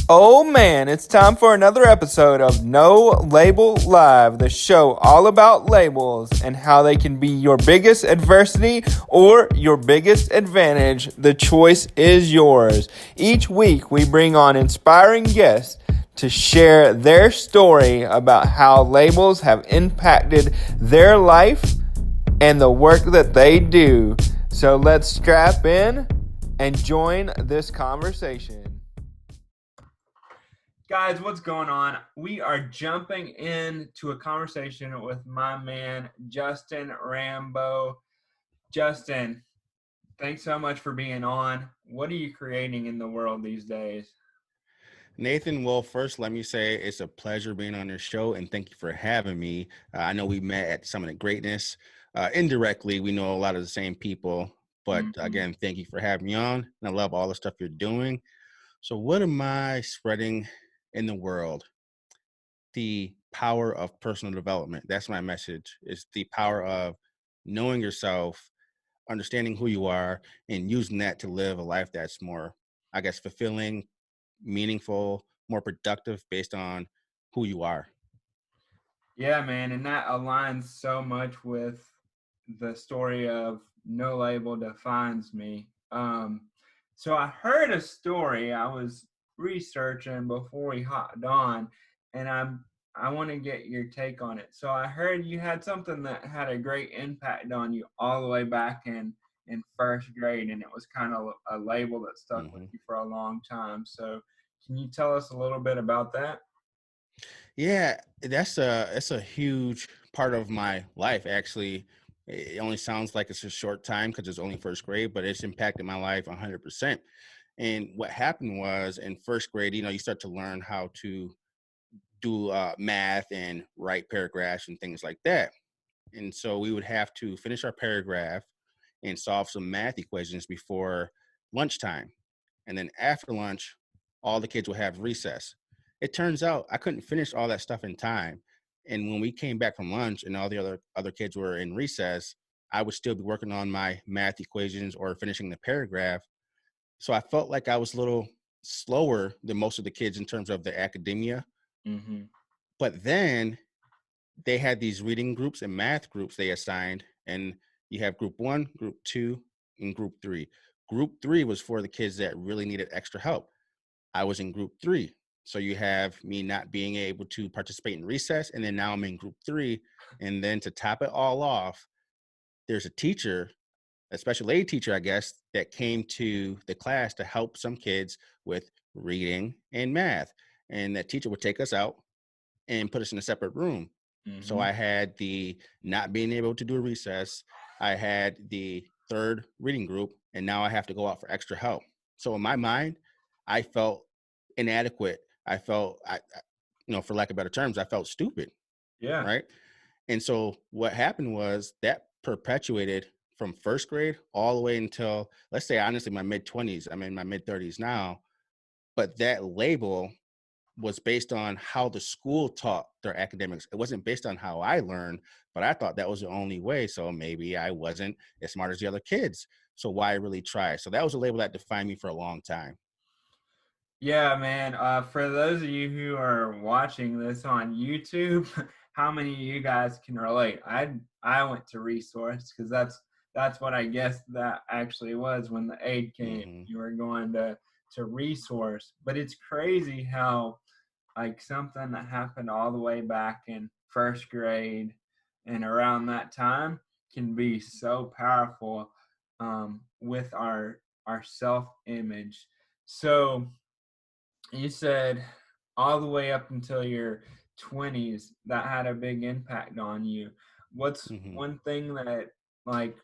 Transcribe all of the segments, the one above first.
Oh man, it's time for another episode of No Label Live, the show all about labels and how they can be your biggest adversity or your biggest advantage. The choice is yours. Each week, we bring on inspiring guests to share their story about how labels have impacted their life and the work that they do. So let's strap in and join this conversation. Guys, what's going on? We are jumping into a conversation with my man, Justin Rambo. Justin, thanks so much for being on. What are you creating in the world these days? Nathan, well, first, let me say it's a pleasure being on your show and thank you for having me. I know we met at Summit of Greatness. Indirectly, we know a lot of the same people, but Mhm. again, thank you for having me on. And I love all the stuff you're doing. So, what am I spreading in the world? The power of personal development. That's my message. It's the power of knowing yourself, understanding who you are, and using that to live a life that's more, I guess, fulfilling, meaningful, more productive based on who you are. Yeah, man, and that aligns so much with the story of No Label Defines Me. So I heard a story I was researching before we hopped on, and I want to get your take on it. So I heard you had something that had a great impact on you all the way back in first grade, and it was kind of a label that stuck with hmm you for a long time. So can you tell us a little bit about that? Yeah, that's a huge part of my life. Actually, it only sounds like it's a short time because it's only first grade, but it's impacted my life 100%. And what happened was in first grade, you start to learn how to do math and write paragraphs and things like that. And so we would have to finish our paragraph and solve some math equations before lunchtime. And then after lunch, all the kids would have recess. It turns out I couldn't finish all that stuff in time. And when we came back from lunch and all the other kids were in recess, I would still be working on my math equations or finishing the paragraph. So I felt like I was a little slower than most of the kids in terms of the academia. Mm-hmm. But then they had these reading groups and math groups they assigned, and you have group one, group two, and group three. Group three was for the kids that really needed extra help. I was in group three. So you have me not being able to participate in recess, and then now I'm in group three. And then to top it all off, there's a teacher, a special aid teacher, I guess, that came to the class to help some kids with reading and math. And that teacher would take us out and put us in a separate room. So Mm-hmm. I had the not being able to do a recess. I had the third reading group, and now I have to go out for extra help. So in my mind, I felt inadequate. I felt, for lack of better terms, I felt stupid, Yeah. right? And so what happened was that perpetuated from first grade all the way until, let's say, honestly, my mid 20s. I'm in my mid 30s now. But that label was based on how the school taught their academics. It wasn't based on how I learned, but I thought that was the only way. So maybe I wasn't as smart as the other kids. So why really try? So that was a label that defined me for a long time. Yeah, man. For those of you who are watching this on YouTube, how many of you guys can relate? I went to resource because that's what I guess that actually was when the aid came. hmm You were going to resource, but it's crazy how like something that happened all the way back in first grade and around that time can be so powerful with our self image. So you said all the way up until your 20s that had a big impact on you. What's hmm one thing that like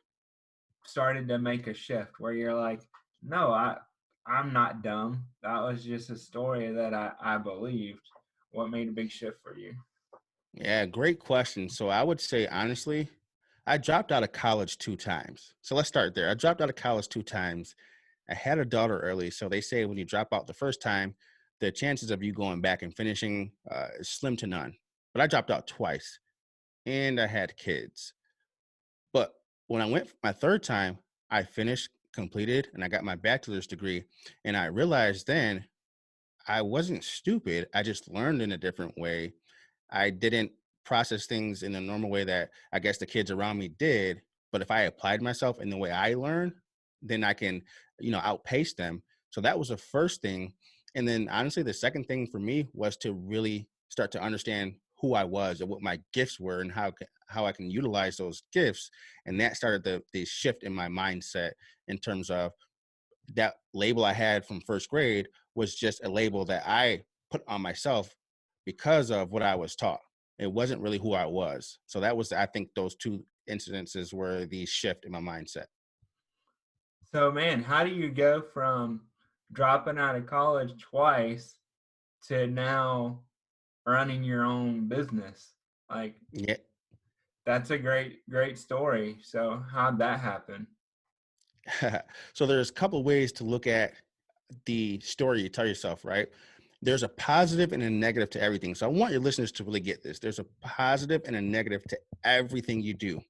started to make a shift where you're like, no, I'm not dumb. That was just a story that I believed. What made a big shift for you? Yeah, great question. So I would say honestly, I dropped out of college two times. So let's start there. I dropped out of college two times. I had a daughter early. So they say when you drop out the first time, the chances of you going back and finishing is slim to none. But I dropped out twice and I had kids. But when I went my third time, I finished, completed, and I got my bachelor's degree. And I realized then I wasn't stupid. I just learned in a different way. I didn't process things in the normal way that I guess the kids around me did. But if I applied myself in the way I learned, then I can, outpace them. So that was the first thing. And then honestly, the second thing for me was to really start to understand who I was and what my gifts were and how I can utilize those gifts. And that started the shift in my mindset in terms of that label I had from first grade was just a label that I put on myself because of what I was taught. It wasn't really who I was. So that was, I think, those two incidences were the shift in my mindset. So, man, how do you go from dropping out of college twice to now running your own business? Like, Yeah. that's a great story. So, how'd that happen? So there's a couple ways to look at the story you tell yourself, right? There's a positive and a negative to everything. So I want your listeners to really get this. There's a positive and a negative to everything you do.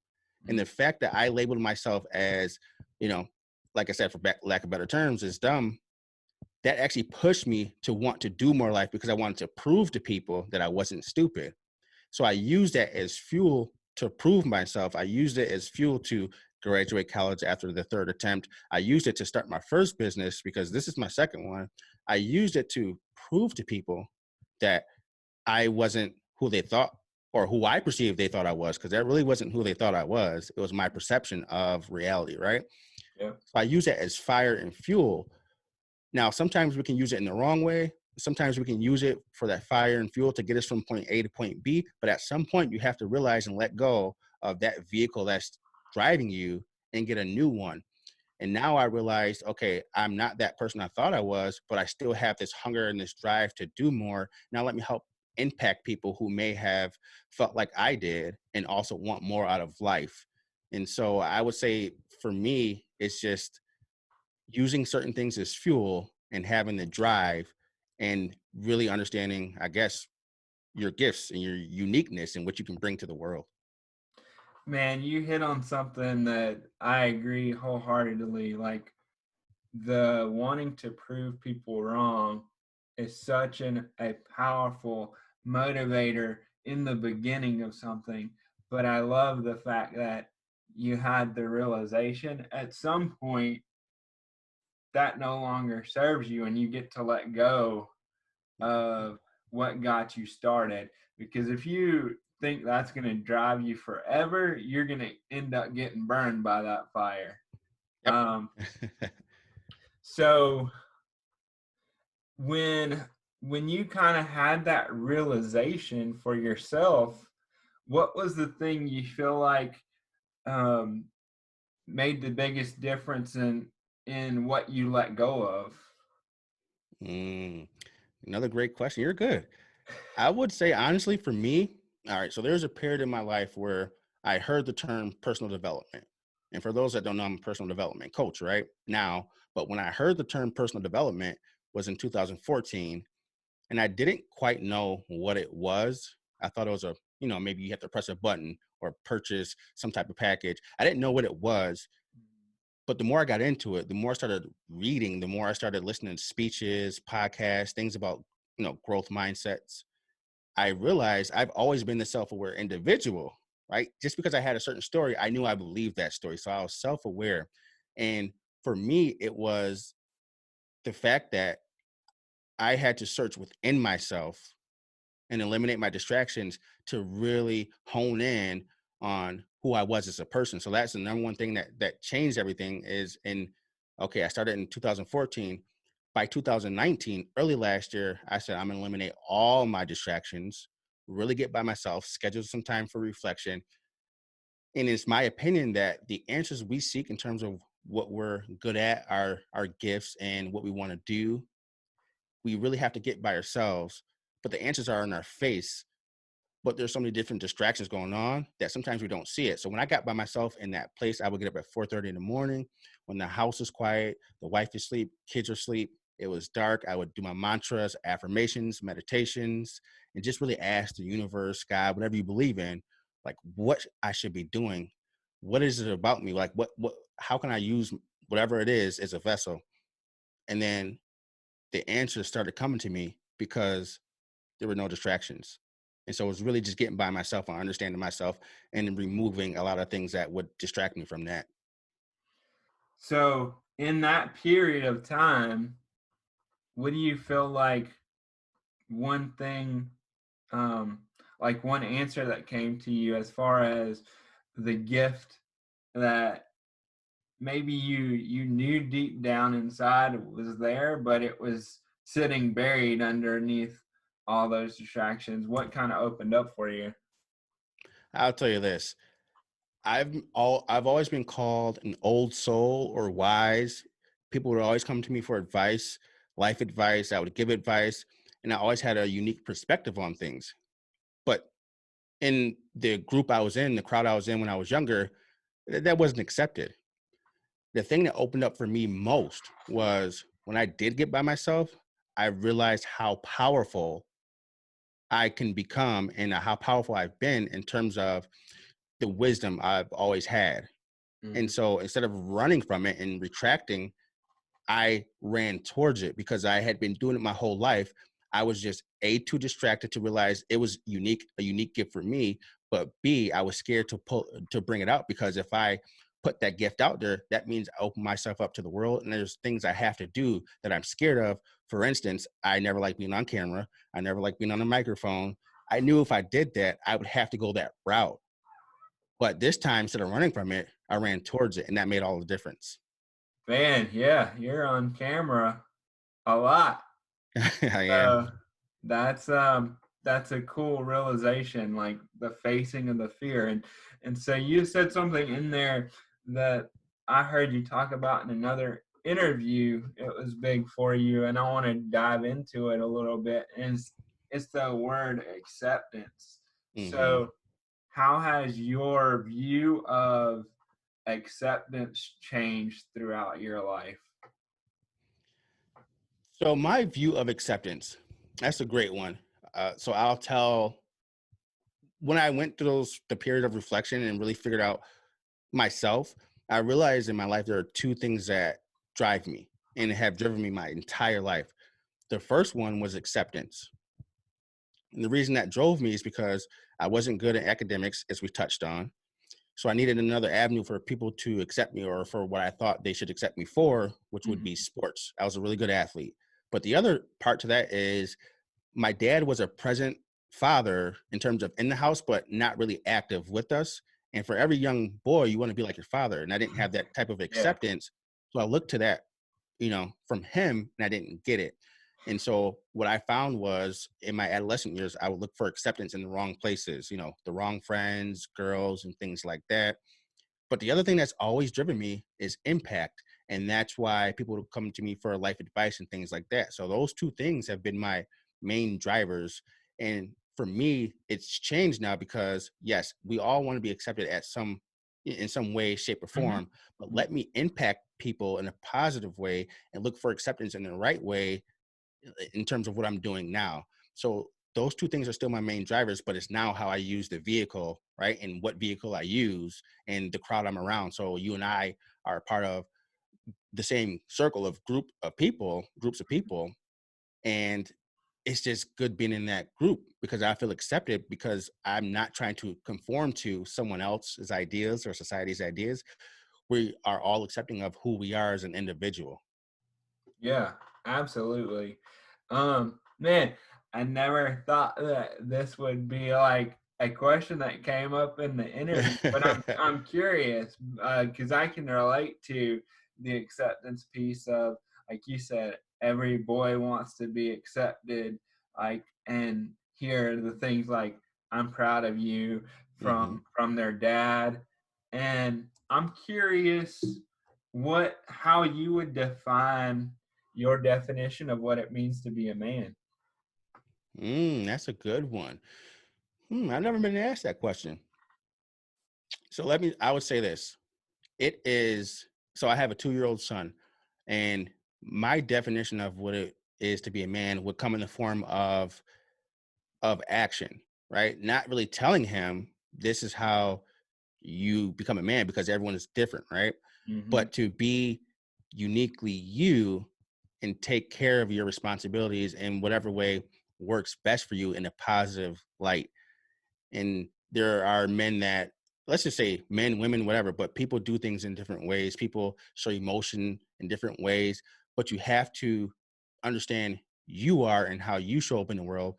And the fact that I labeled myself as, you know, like I said, for lack of better terms, is dumb, that actually pushed me to want to do more life because I wanted to prove to people that I wasn't stupid. So I used that as fuel to prove myself. I used it as fuel to graduate college after the third attempt. I used it to start my first business because this is my second one. I used it to prove to people that I wasn't who they thought or who I perceived they thought I was, because that really wasn't who they thought I was. It was my perception of reality, right? Yeah. So I use it as fire and fuel. Now, sometimes we can use it in the wrong way. Sometimes we can use it for that fire and fuel to get us from point A to point B. But at some point, you have to realize and let go of that vehicle that's driving you and get a new one. And now I realized, okay, I'm not that person I thought I was, but I still have this hunger and this drive to do more. Now let me help impact people who may have felt like I did and also want more out of life. And so I would say for me, it's just using certain things as fuel and having the drive and really understanding, I guess, your gifts and your uniqueness and what you can bring to the world. Man, you hit on something that I agree wholeheartedly. Like, the wanting to prove people wrong is such a powerful motivator in the beginning of something. But I love the fact that you had the realization at some point that no longer serves you and you get to let go of what got you started. Because if you think that's going to drive you forever, you're going to end up getting burned by that fire. Yep. So when you kind of had that realization for yourself, what was the thing you feel like um, made the biggest difference in what you let go of? Mm, another great question. You're good. I would say, honestly, for me, all right, so there's a period in my life where I heard the term personal development. And for those that don't know, I'm a personal development coach right now. But when I heard the term personal development was in 2014, and I didn't quite know what it was. I thought it was maybe you have to press a button or purchase some type of package. I didn't know what it was. But the more I got into it, the more I started reading, the more I started listening to speeches, podcasts, things about, growth mindsets. I realized I've always been the self-aware individual, right? Just because I had a certain story, I knew I believed that story. So I was self-aware. And for me, it was the fact that I had to search within myself and eliminate my distractions to really hone in on who I was as a person. So that's the number one thing that changed everything is I started in 2014. By 2019, early last year, I said, I'm gonna eliminate all my distractions, really get by myself, schedule some time for reflection. And it's my opinion that the answers we seek in terms of what we're good at, our gifts and what we want to do, we really have to get by ourselves. But the answers are in our face, but there's so many different distractions going on that sometimes we don't see it. So when I got by myself in that place, I would get up at 4:30 in the morning when the house is quiet, the wife is asleep, kids are asleep. It was dark. I would do my mantras, affirmations, meditations, and just really ask the universe, God, whatever you believe in, like what I should be doing. What is it about me? Like how can I use whatever it is as a vessel? And then the answers started coming to me because there were no distractions. And so it was really just getting by myself and understanding myself and removing a lot of things that would distract me from that. So in that period of time, what do you feel like one thing, um, like one answer that came to you as far as the gift that maybe you knew deep down inside it was there, but it was sitting buried underneath all those distractions? What kind of opened up for you? I'll tell you this. I've always been called an old soul or wise. People would always come to me for advice, life advice. I would give advice, and I always had a unique perspective on things. But in the group I was in, the crowd I was in when I was younger, that wasn't accepted. The thing that opened up for me most was when I did get by myself, I realized how powerful I can become and how powerful I've been in terms of the wisdom I've always had. And Mhm. so instead of running from it and retracting, I ran towards it because I had been doing it my whole life. I was just too distracted to realize it was a unique gift for me. But B, I was scared to bring it out because if I put that gift out there, that means I open myself up to the world. And there's things I have to do that I'm scared of. For instance, I never liked being on camera. I never liked being on a microphone. I knew if I did that, I would have to go that route. But this time, instead of running from it, I ran towards it, and that made all the difference. Man, yeah, you're on camera a lot. I am. So that's a cool realization, like the facing of the fear. And so you said something in there that I heard you talk about in another interview. It was big for you, and I want to dive into it a little bit. And it's the word acceptance. Hmm. So how has your view of acceptance changed throughout your life? So my view of acceptance, that's a great one. So I'll tell when I went through the period of reflection and really figured out myself, I realized in my life there are two things that drive me and have driven me my entire life. The first one was acceptance. And the reason that drove me is because I wasn't good at academics, as we touched on. So I needed another avenue for people to accept me or for what I thought they should accept me for, which would be Mhm. sports. I was a really good athlete. But the other part to that is my dad was a present father in terms of in the house, but not really active with us. And for every young boy, you want to be like your father. And I didn't have that type of Yeah. acceptance. So I looked to that, from him, and I didn't get it. And so what I found was in my adolescent years, I would look for acceptance in the wrong places, the wrong friends, girls, and things like that. But the other thing that's always driven me is impact. And that's why people would come to me for life advice and things like that. So those two things have been my main drivers. And for me, it's changed now because yes, we all want to be accepted in some way, shape, or Mhm. form, but let me impact people in a positive way and look for acceptance in the right way in terms of what I'm doing now. So those two things are still my main drivers, but it's now how I use the vehicle, right? And what vehicle I use and the crowd I'm around. So you and I are a part of the same circle of groups of people. And it's just good being in that group because I feel accepted because I'm not trying to conform to someone else's ideas or society's ideas. We are all accepting of who we are as an individual. Yeah, absolutely. Man, I never thought that this would be like a question that came up in the interview, but I'm curious because I can relate to the acceptance piece of, like you said, every boy wants to be accepted, like, and hear the things like "I'm proud of you" Hmm. from their dad, and I'm curious how you would define your definition of what it means to be a man. That's a good one. I've never been asked that question. So I would say this. It is, so I have a 2-year-old son, and my definition of what it is to be a man would come in the form of action, right? Not really telling him this is how you become a man because everyone is different, right? Mhm. But to be uniquely you and take care of your responsibilities in whatever way works best for you in a positive light. And there are men that, let's just say men, women, whatever, but people do things in different ways. People show emotion in different ways, but you have to understand you are and how you show up in the world,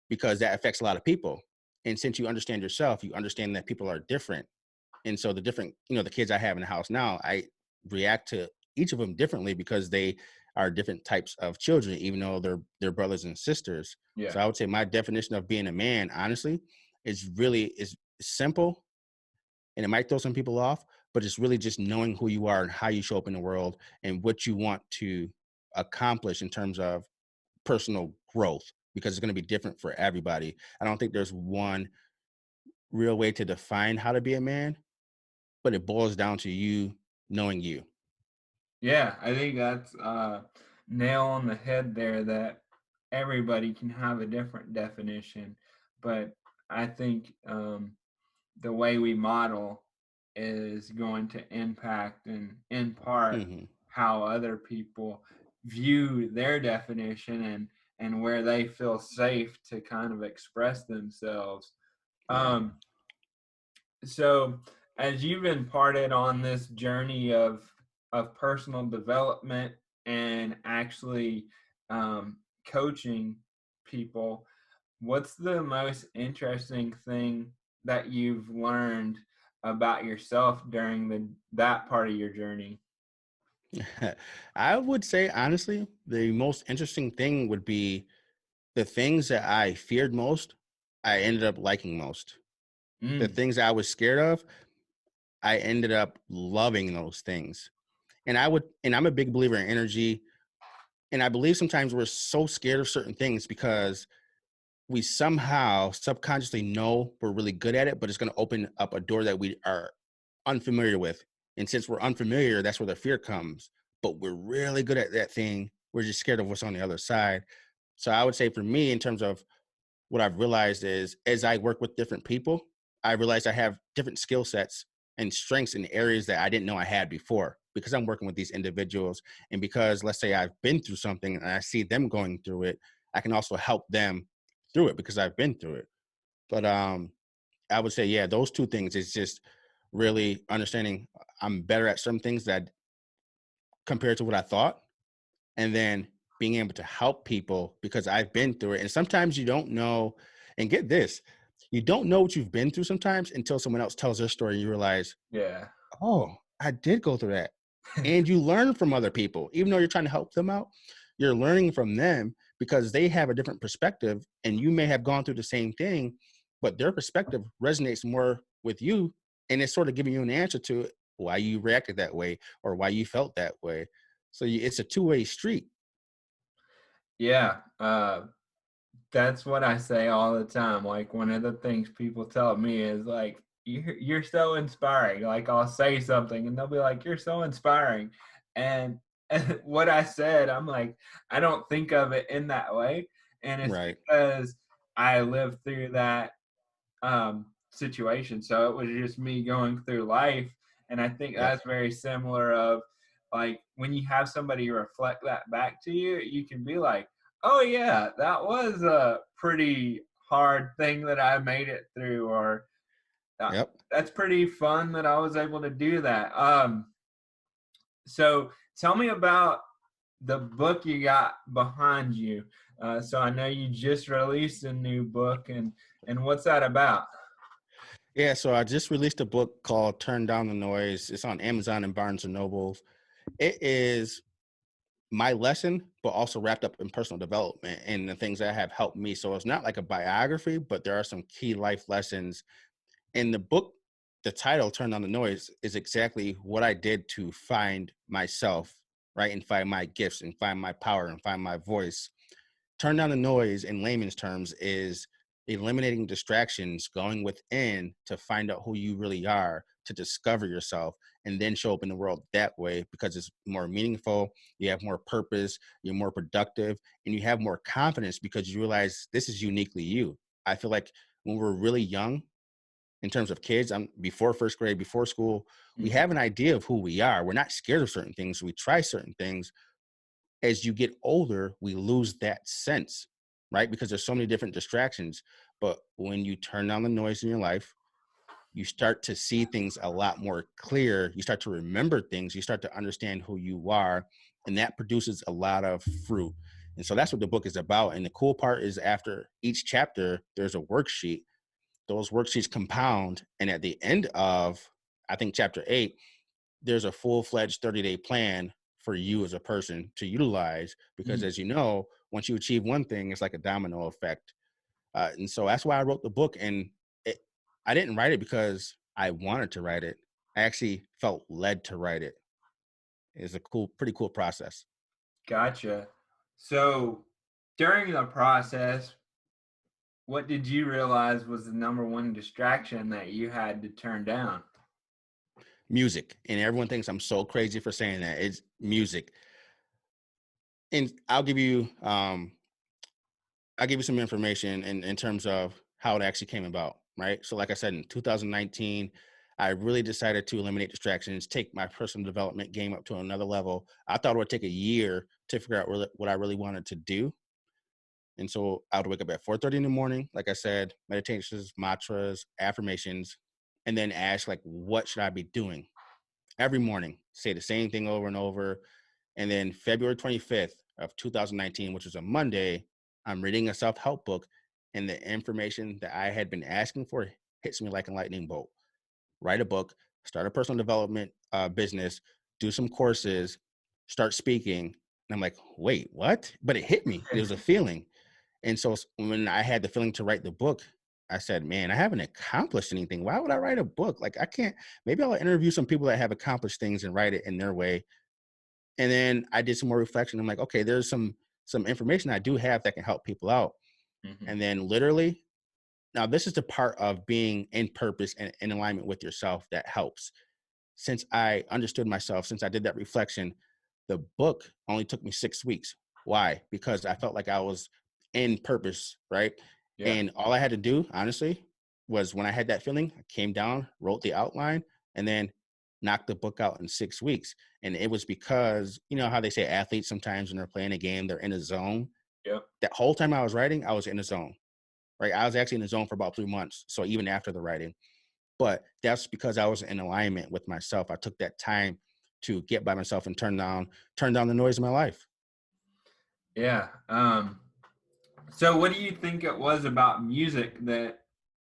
because that affects a lot of people. And since you understand yourself, you understand that people are different. And so the different, the kids I have in the house now, I react to each of them differently because they are different types of children, even though they're brothers and sisters. Yeah. So I would say my definition of being a man, honestly, is simple, and it might throw some people off, but it's really just knowing who you are and how you show up in the world and what you want to accomplish in terms of personal growth, because it's going to be different for everybody. I don't think there's one real way to define how to be a man, but it boils down to you knowing you. Yeah, I think that's nail on the head there, that everybody can have a different definition, but I think the way we model is going to impact and in part Hmm. how other people view their definition and where they feel safe to kind of express themselves. Right. Um, so as you've imparted on this journey of personal development and actually coaching people, what's the most interesting thing that you've learned about yourself during that part of your journey? I would say, honestly, the most interesting thing would be the things that I feared most, I ended up liking most. The Mm, things I was scared of, I ended up loving those things. And I'm a big believer in energy. And I believe sometimes we're so scared of certain things because we somehow subconsciously know we're really good at it, but it's going to open up a door that we are unfamiliar with. And since we're unfamiliar, that's where the fear comes. But we're really good at that thing. We're just scared of what's on the other side. So I would say for me, in terms of what I've realized is, as I work with different people, I realized I have different skill sets and strengths in areas that I didn't know I had before, because I'm working with these individuals. And because, let's say, I've been through something and I see them going through it, I can also help them through it because I've been through it. But I would say, yeah, those two things is just really understanding I'm better at some things that compared to what I thought, and then being able to help people because I've been through it. And sometimes you don't know, and get this, you don't know what you've been through sometimes until someone else tells their story and you realize, yeah. oh, I did go through that. And you learn from other people, even though you're trying to help them out, you're learning from them because they have a different perspective and you may have gone through the same thing, but their perspective resonates more with you. And it's sort of giving you an answer to why you reacted that way or why you felt that way. So it's a two-way street. Yeah. That's what I say all the time. Like, one of the things people tell me is like, you're so inspiring. Like, I'll say something and they'll be like, you're so inspiring. And, and what I said, I'm like, I don't think of it in that way. And it's Right. because I lived through that situation. So it was just me going through life. And I think Yep. that's very similar of like when you have somebody reflect that back to you, you can be like, oh yeah, that was a pretty hard thing that I made it through, or Yep. that's pretty fun that I was able to do that. So tell me about the book you got behind you. So I know you just released a new book, and what's that about? Yeah. So I just released a book called Turn Down the Noise. It's on Amazon and Barnes and Nobles. It is my lesson, but also wrapped up in personal development and the things that have helped me. So it's not like a biography, but there are some key life lessons in the book. The title, Turn Down the Noise, is exactly what I did to find myself, right? And find my gifts and find my power and find my voice. Turn down the noise in layman's terms is eliminating distractions, going within to find out who you really are, to discover yourself, and then show up in the world that way because it's more meaningful. You have more purpose, you're more productive, and you have more confidence because you realize this is uniquely you. I feel like when we're really young, in terms of kids, I'm before first grade, before school, we Mhm. have an idea of who we are. We're not scared of certain things. We try certain things, as you get older, we lose that sense, right? Because there's so many different distractions. But when you turn down the noise in your life, you start to see things a lot more clear. You start to remember things. You start to understand who you are, and that produces a lot of fruit. And so that's what the book is about. And the cool part is after each chapter, there's a worksheet. Those worksheets compound. And at the end of, I think, chapter 8, there's a full-fledged 30-day plan for you as a person to utilize. Because as you know, once you achieve one thing, it's like a domino effect. And so that's why I wrote the book. And I didn't write it because I wanted to write it. I actually felt led to write it. It's a pretty cool process. Gotcha. So during the process, what did you realize was the number one distraction that you had to turn down? Music. And everyone thinks I'm so crazy for saying that. It's music. And I'll give you some information in terms of how it actually came about, right? So like I said, in 2019, I really decided to eliminate distractions, take my personal development game up to another level. I thought it would take a year to figure out what I really wanted to do. And so I would wake up at 4:30 in the morning, like I said, meditations, mantras, affirmations, and then ask, like, what should I be doing? Every morning, say the same thing over and over. And then February 25th of 2019, which was a Monday, I'm reading a self-help book, and the information that I had been asking for hits me like a lightning bolt. Write a book, start a personal development business, do some courses, start speaking. And I'm like, wait, what? But it hit me. It was a feeling. And so when I had the feeling to write the book, I said, man, I haven't accomplished anything. Why would I write a book? Like, I can't, maybe I'll interview some people that have accomplished things and write it in their way. And then I did some more reflection. I'm like, okay, there's some information I do have that can help people out. Mm-hmm. And then literally, now this is the part of being in purpose and in alignment with yourself that helps. Since I understood myself, since I did that reflection, the book only took me 6 weeks. Why? Because I felt like I was in purpose, right? Yeah. And all I had to do, honestly, was when I had that feeling, I came down, wrote the outline, and then knocked the book out in 6 weeks. And it was because, you know how they say athletes sometimes when they're playing a game, they're in a zone. Yep. That whole time I was writing, I was in a zone, right? I was actually in a zone for about 3 months. So even after the writing, but that's because I was in alignment with myself. I took that time to get by myself and turn down the noise in my life. Yeah. So what do you think it was about music that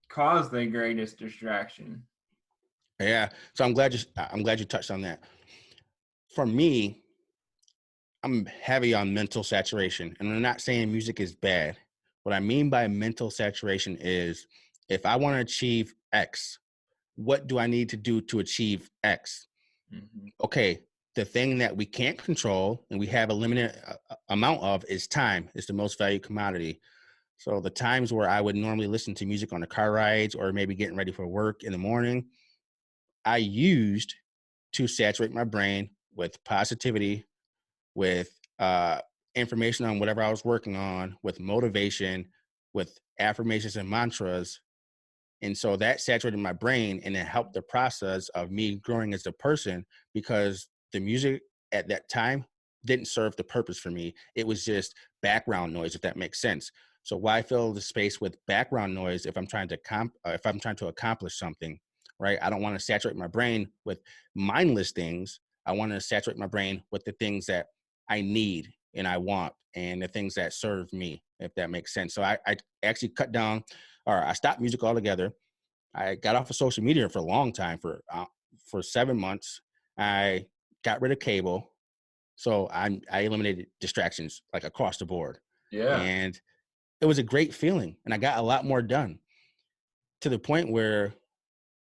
caused the greatest distraction? Yeah. So I'm glad you touched on that. For me, I'm heavy on mental saturation. And I'm not saying music is bad. What I mean by mental saturation is if I want to achieve X, what do I need to do to achieve X? Mm-hmm. Okay, the thing that we can't control and we have a limited amount of is time. It's the most valued commodity. So the times where I would normally listen to music on the car rides or maybe getting ready for work in the morning, I used to saturate my brain with positivity, with information on whatever I was working on, with motivation, with affirmations and mantras. And so that saturated my brain and it helped the process of me growing as a person because the music at that time didn't serve the purpose for me. It was just background noise, if that makes sense. So why fill the space with background noise if I'm trying to if I'm trying to accomplish something, right? I don't want to saturate my brain with mindless things. I want to saturate my brain with the things that I need and I want and the things that serve me, if that makes sense. So I actually cut down or I stopped music altogether. I got off of social media for a long time for 7 months. I got rid of cable, so I eliminated distractions like across the board, Yeah. and it was a great feeling. And I got a lot more done to the point where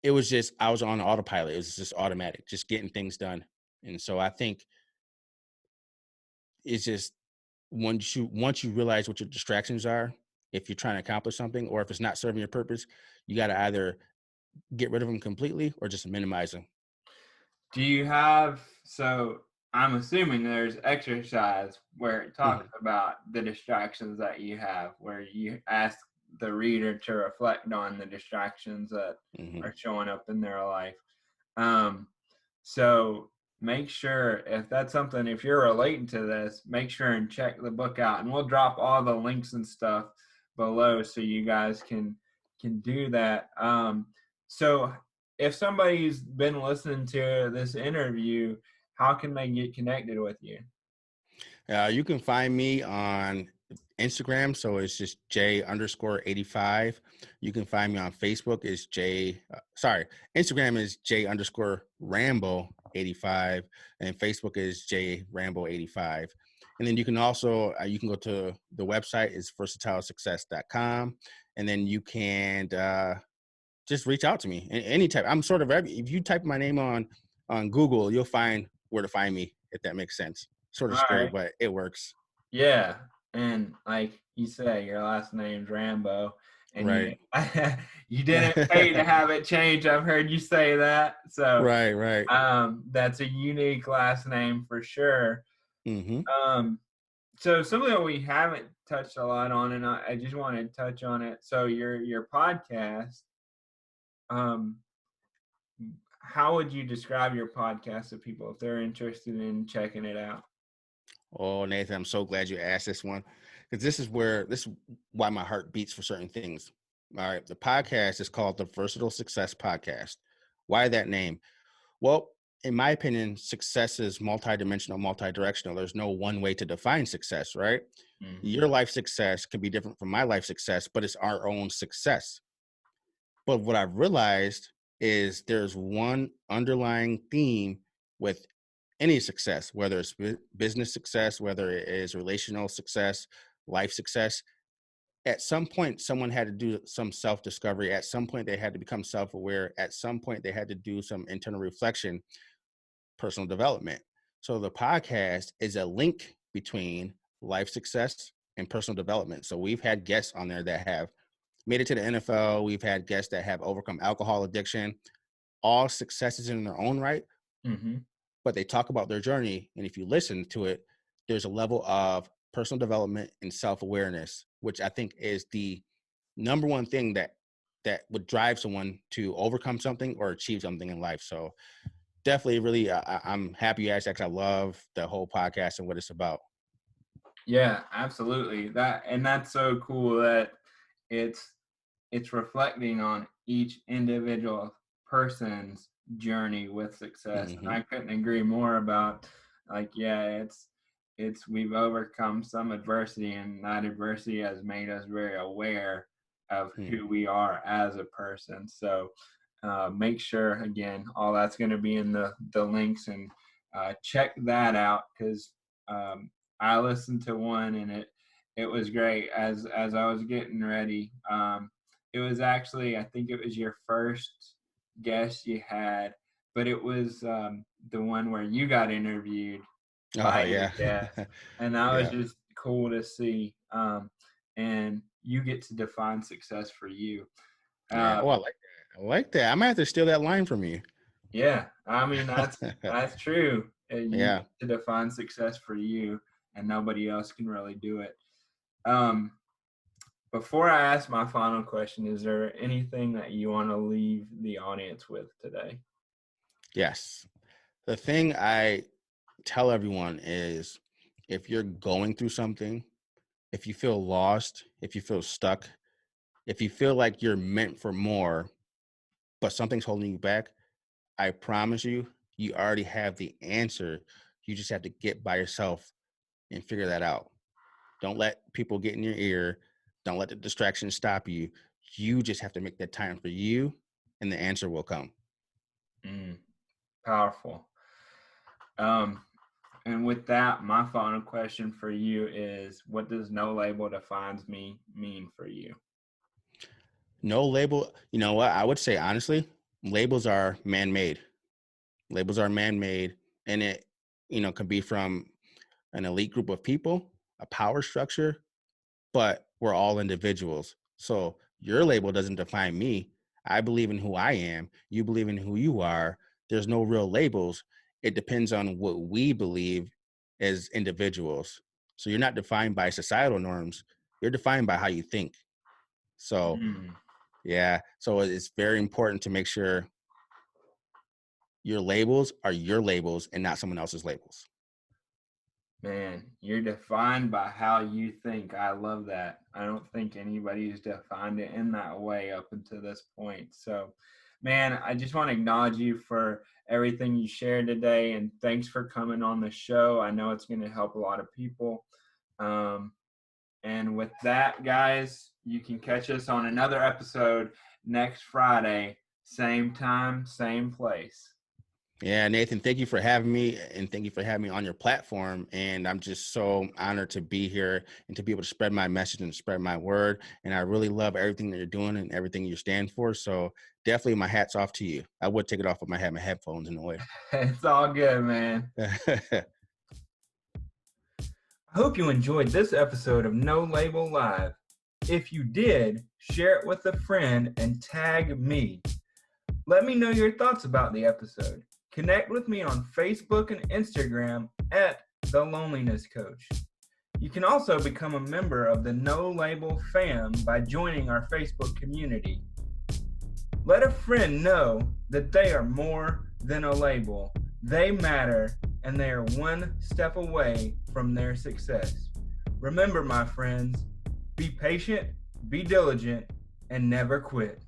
it was just I was on autopilot. It was just automatic, just getting things done. And so I think it's just once you realize what your distractions are, if you're trying to accomplish something or if it's not serving your purpose, you got to either get rid of them completely or just minimize them. Do you have, so I'm assuming there's exercise where it talks Mhm, about the distractions that you have, where you ask the reader to reflect on the distractions that mhm. are showing up in their life. Um, so make sure if that's something, if you're relating to this, make sure and check the book out, and we'll drop all the links and stuff below so you guys can do that. So if somebody's been listening to this interview, how can they get connected with you? You can find me on Instagram, so it's just J_85. You can find me on Facebook. It's Instagram is J_Rambo 85, and Facebook is J Rambo 85. And then you can also you can go to the website is versatilesuccess.com, and then you can just reach out to me any type. I'm sort of if you type my name on Google, you'll find where to find me, if that makes sense. Sort of All scary, right. but it works. Yeah, and like you say, your last name's Rambo, and Right. you didn't pay to have it changed. I've heard you say that, so Right. that's a unique last name for sure. Mm-hmm. So something that we haven't touched a lot on, and I just want to touch on it. So your podcast, um, how would you describe your podcast to people if they're interested in checking it out? Oh, Nathan, I'm so glad you asked this one, because this is why my heart beats for certain things. All right. The podcast is called the Versatile Success Podcast. Why that name? Well, in my opinion, success is multidimensional, multidirectional. There's no one way to define success, right? Mm-hmm. Your life success can be different from my life success, but it's our own success. But what I've realized is there's one underlying theme with any success, whether it's business success, whether it is relational success, life success. At some point, someone had to do some self discovery. At some point, they had to become self aware. At some point, they had to do some internal reflection, personal development. So the podcast is a link between life success and personal development. So we've had guests on there that have made it to the NFL. We've had guests that have overcome alcohol addiction, all successes in their own right, Mm-hmm. but they talk about their journey. And if you listen to it, there's a level of personal development and self-awareness, which I think is the number one thing that would drive someone to overcome something or achieve something in life. So definitely really, I'm happy you asked that, 'cause I love the whole podcast and what it's about. Yeah, absolutely. That's so cool that it's it's reflecting on each individual person's journey with success. And Mm-hmm. I couldn't agree more about like, yeah, it's we've overcome some adversity, and that adversity has made us very aware of Hmm. who we are as a person. So make sure again, all that's going to be in the links, and check that out because I listened to one, and it was great as I was getting ready. It was actually, I think it was your first guest you had, but it was the one where you got interviewed Oh by your yeah. guest, and that was Yeah. just cool to see. And you get to define success for you. Yeah. Uh, Oh, I like that. I like that. I might have to steal that line from you. yeah, I mean that's true. You Yeah. get to define success for you, and nobody else can really do it. Um, Before I ask my final question, is there anything that you want to leave the audience with today? Yes. The thing I tell everyone is, if you're going through something, if you feel lost, if you feel stuck, if you feel like you're meant for more, but something's holding you back, I promise you, you already have the answer. You just have to get by yourself and figure that out. Don't let people get in your ear. Don't let the distractions stop you. You just have to make that time for you, and the answer will come. Mm, powerful. Um, and with that, my final question for you is: what does no label defines me mean for you? No label. You know what? I would say honestly, labels are man-made. Labels are man-made, and it, can be from an elite group of people, a power structure, but we're all individuals. So your label doesn't define me. I believe in who I am. You believe in who you are. There's no real labels. It depends on what we believe as individuals. So you're not defined by societal norms. You're defined by how you think. So Mm, yeah. So it's very important to make sure your labels are your labels and not someone else's labels. Man, you're defined by how you think. I love that. I don't think anybody's defined it in that way up until this point. So, man, I just want to acknowledge you for everything you shared today, and thanks for coming on the show. I know it's going to help a lot of people. And with that, guys, you can catch us on another episode next Friday, same time, same place. Yeah, Nathan, thank you for having me, and thank you for having me on your platform. And I'm just so honored to be here and to be able to spread my message and spread my word. And I really love everything that you're doing and everything you stand for. So definitely my hat's off to you. I would take it off if I had my headphones in the way. It's all good, man. I hope you enjoyed this episode of No Label Live. If you did, share it with a friend and tag me. Let me know your thoughts about the episode. Connect with me on Facebook and Instagram at The Loneliness Coach. You can also become a member of the No Label fam by joining our Facebook community. Let a friend know that they are more than a label. They matter, and they are one step away from their success. Remember, my friends, be patient, be diligent, and never quit.